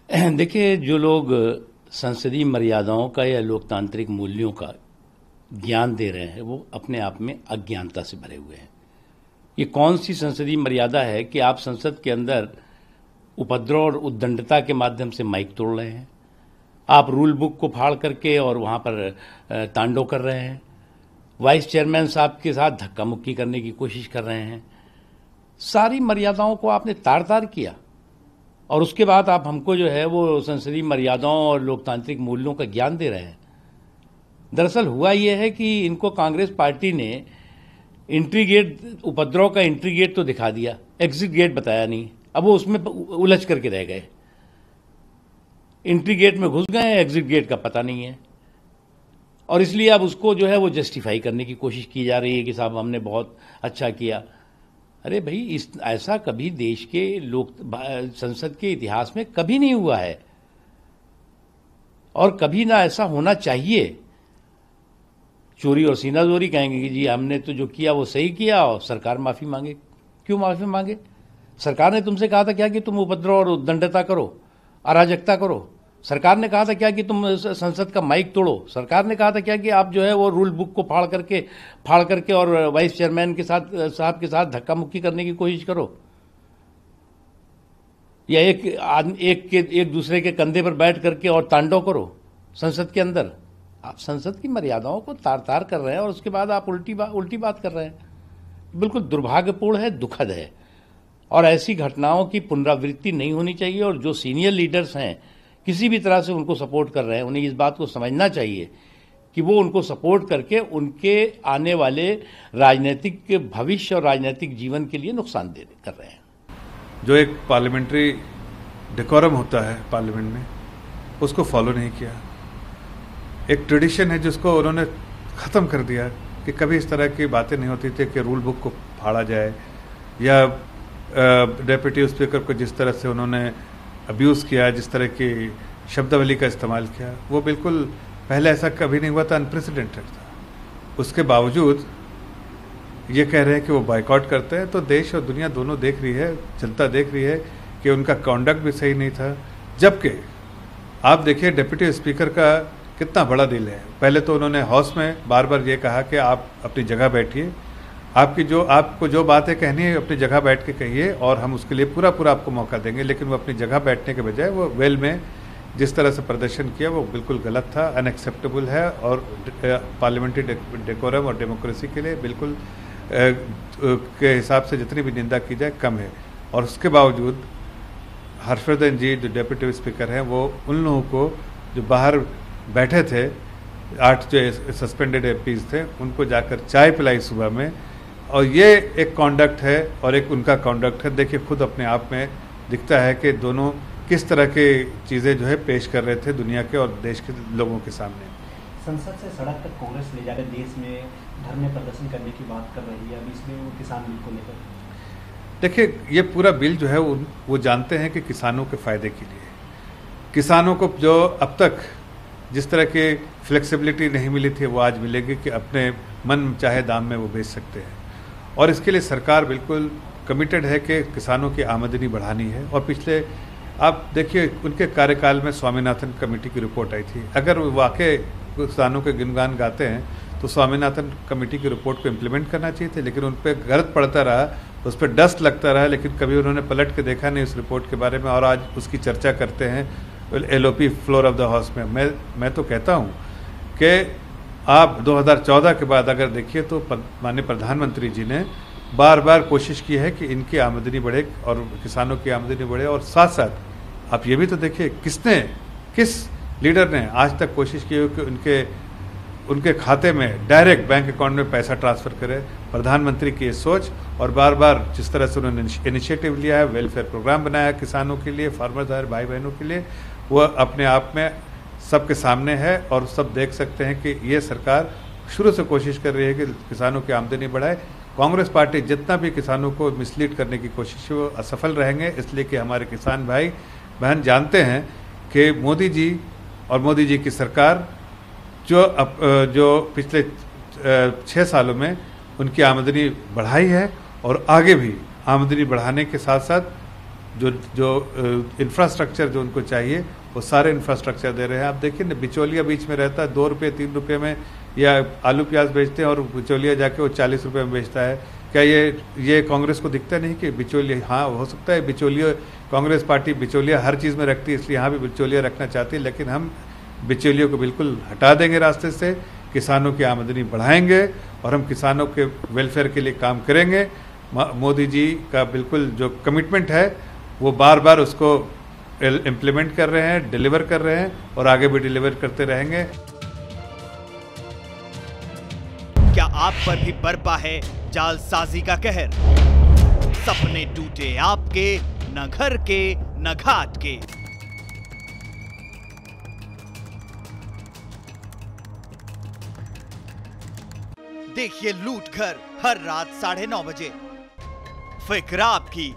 देखिए, जो लोग संसदीय मर्यादाओं का या लोकतांत्रिक मूल्यों का ज्ञान दे रहे हैं, वो अपने आप में अज्ञानता से भरे हुए हैं। ये कौन सी संसदीय मर्यादा है कि आप संसद के अंदर उपद्रव और उद्दंडता के माध्यम से माइक तोड़ रहे हैं, आप रूल बुक को फाड़ करके और वहाँ पर तांडव कर रहे हैं, वाइस चेयरमैन साहब के साथ धक्का मुक्की करने की कोशिश कर रहे हैं। सारी मर्यादाओं को आपने तार तार किया और उसके बाद आप हमको जो है वो संसदीय मर्यादाओं और लोकतांत्रिक मूल्यों का ज्ञान दे रहे हैं। दरअसल हुआ ये है कि इनको कांग्रेस पार्टी ने एंट्री गेट, उपद्रव का एंट्री गेट तो दिखा दिया, एग्जिट गेट बताया नहीं। अब वो उसमें उलझ करके रह गए, एंट्री गेट में घुस गए, एग्जिट गेट का पता नहीं है, और इसलिए अब उसको जो है वो जस्टिफाई करने की कोशिश की जा रही है कि साहब हमने बहुत अच्छा किया। अरे भाई, ऐसा कभी देश के संसद के इतिहास में कभी नहीं हुआ है और कभी ना ऐसा होना चाहिए। चोरी और सीनाजोरी कहेंगे कि जी हमने तो जो किया वो सही किया और सरकार माफी मांगे। क्यों माफी मांगे? सरकार ने तुमसे कहा था क्या कि तुम उपद्रव और उद्दंडता करो, अराजकता करो? सरकार ने कहा था क्या कि तुम संसद का माइक तोड़ो? सरकार ने कहा था क्या कि आप जो है वो रूल बुक को फाड़ करके और वाइस चेयरमैन के साथ साहब के साथ धक्का मुक्की करने की कोशिश करो, या एक दूसरे के कंधे पर बैठ करके और तांडव करो संसद के अंदर? आप संसद की मर्यादाओं को तार तार कर रहे हैं और उसके बाद आप उल्टी बात कर रहे हैं। बिल्कुल दुर्भाग्यपूर्ण है, दुखद है, और ऐसी घटनाओं की पुनरावृत्ति नहीं होनी चाहिए। और जो सीनियर लीडर्स हैं, किसी भी तरह से उनको सपोर्ट कर रहे हैं, उन्हें इस बात को समझना चाहिए कि वो उनको सपोर्ट करके उनके आने वाले राजनीतिक भविष्य और राजनीतिक जीवन के लिए नुकसान कर रहे हैं। जो एक पार्लियामेंट्री डेकोरम होता है पार्लियामेंट में, उसको फॉलो नहीं किया। एक ट्रेडिशन है जिसको उन्होंने ख़त्म कर दिया कि कभी इस तरह की बातें नहीं होती थी कि रूल बुक को फाड़ा जाए, या डेप्यूटी स्पीकर को जिस तरह से उन्होंने अब्यूज़ किया, जिस तरह की शब्दावली का इस्तेमाल किया, वो बिल्कुल पहले ऐसा कभी नहीं हुआ था, अनप्रेसिडेंटेड था। उसके बावजूद ये कह रहे हैं कि वो बायकॉट करते हैं, तो देश और दुनिया दोनों देख रही है, जनता देख रही है कि उनका कॉन्डक्ट भी सही नहीं था। जबकि आप देखिए डिप्टी स्पीकर का कितना बड़ा दिल है। पहले तो उन्होंने हाउस में बार बार ये कहा कि आप अपनी जगह बैठिए, आपको जो बातें कहनी है अपनी जगह बैठ के कहिए और हम उसके लिए पूरा आपको मौका देंगे। लेकिन वो अपनी जगह बैठने के बजाय वो वेल में जिस तरह से प्रदर्शन किया वो बिल्कुल गलत था, अनएक्सेप्टेबल है, और पार्लियामेंट्री डेकोरम और डेमोक्रेसी के लिए बिल्कुल के हिसाब से जितनी भी निंदा की जाए कम है। और उसके बावजूद हर्षवर्धन जी जो डेप्यूटी स्पीकर हैं, वो उन लोगों को जो बाहर बैठे थे, 8 जो सस्पेंडेड एमपीज थे, उनको जाकर चाय पिलाई सुबह में। और ये एक कॉन्डक्ट है और एक उनका कॉन्डक्ट है। देखिए, खुद अपने आप में दिखता है कि दोनों किस तरह के चीज़ें जो है पेश कर रहे थे दुनिया के और देश के लोगों के सामने। संसद से सड़क तक कांग्रेस ले जाकर देश में धरने प्रदर्शन करने की बात कर रही है, अभी इसमें वो किसान बिल को लेकर। देखिए, ये पूरा बिल जो है वो जानते हैं कि किसानों के फ़ायदे के लिए, किसानों को जो अब तक जिस तरह की फ्लेक्सिबिलिटी नहीं मिली थी वो आज मिलेगी कि अपने मन चाहे दाम में वो बेच सकते हैं। और इसके लिए सरकार बिल्कुल कमिटेड है कि किसानों की आमदनी बढ़ानी है। और पिछले आप देखिए उनके कार्यकाल में स्वामीनाथन कमेटी की रिपोर्ट आई थी। अगर वो वाकई किसानों के गुणगान गाते हैं तो स्वामीनाथन कमेटी की रिपोर्ट को इम्प्लीमेंट करना चाहिए थे, लेकिन उन पर गलत पड़ता रहा, उस पर डस्ट लगता रहा, लेकिन कभी उन्होंने पलट के देखा नहीं उस रिपोर्ट के बारे में, और आज उसकी चर्चा करते हैं LOP floor of the house में। मैं तो कहता हूँ कि आप 2014 के बाद अगर देखिए तो माननीय प्रधानमंत्री जी ने बार बार कोशिश की है कि इनकी आमदनी बढ़े और किसानों की आमदनी बढ़े। और साथ साथ आप ये भी तो देखिए किस लीडर ने आज तक कोशिश की हो कि उनके खाते में डायरेक्ट बैंक अकाउंट में पैसा ट्रांसफ़र करे। प्रधानमंत्री की ये सोच और बार बार जिस तरह से उन्होंने इनिशिएटिव लिया है, वेलफेयर प्रोग्राम बनाया किसानों के लिए, फार्मर्स भाई बहनों के लिए, वो अपने आप में सबके सामने है। और सब देख सकते हैं कि ये सरकार शुरू से कोशिश कर रही है कि किसानों की आमदनी बढ़ाए। कांग्रेस पार्टी जितना भी किसानों को मिसलीड करने की कोशिश है वो असफल रहेंगे, इसलिए कि हमारे किसान भाई बहन जानते हैं कि मोदी जी और मोदी जी की सरकार जो पिछले 6 सालों में उनकी आमदनी बढ़ाई है और आगे भी आमदनी बढ़ाने के साथ साथ जो इंफ्रास्ट्रक्चर जो उनको चाहिए वो सारे इंफ्रास्ट्रक्चर दे रहे हैं। आप देखिए ना, बिचौलिया बीच में रहता है, 2 रुपये 3 रुपये में या आलू प्याज बेचते हैं और बिचौलिया जाके वो 40 रुपये में बेचता है। क्या ये कांग्रेस को दिखता नहीं कि बिचौलिया, हाँ हो सकता है बिचौलिया, कांग्रेस पार्टी बिचौलिया हर चीज़ में रखती है, इसलिए यहाँ भी बिचौलिया रखना चाहती है, लेकिन हम बिचौलियों को बिल्कुल हटा देंगे रास्ते से, किसानों की आमदनी बढ़ाएंगे और हम किसानों के वेलफेयर के लिए काम करेंगे। मोदी जी का बिल्कुल जो कमिटमेंट है वो बार बार उसको इम्प्लीमेंट कर रहे हैं, डिलीवर कर रहे हैं और आगे भी डिलीवर करते रहेंगे। क्या आप पर भी बरपा है जालसाजी का कहर? सपने टूटे आपके, न घर के न घाट के। देखिए लूट घर हर रात 9:30 बजे। फिक्र आपकी,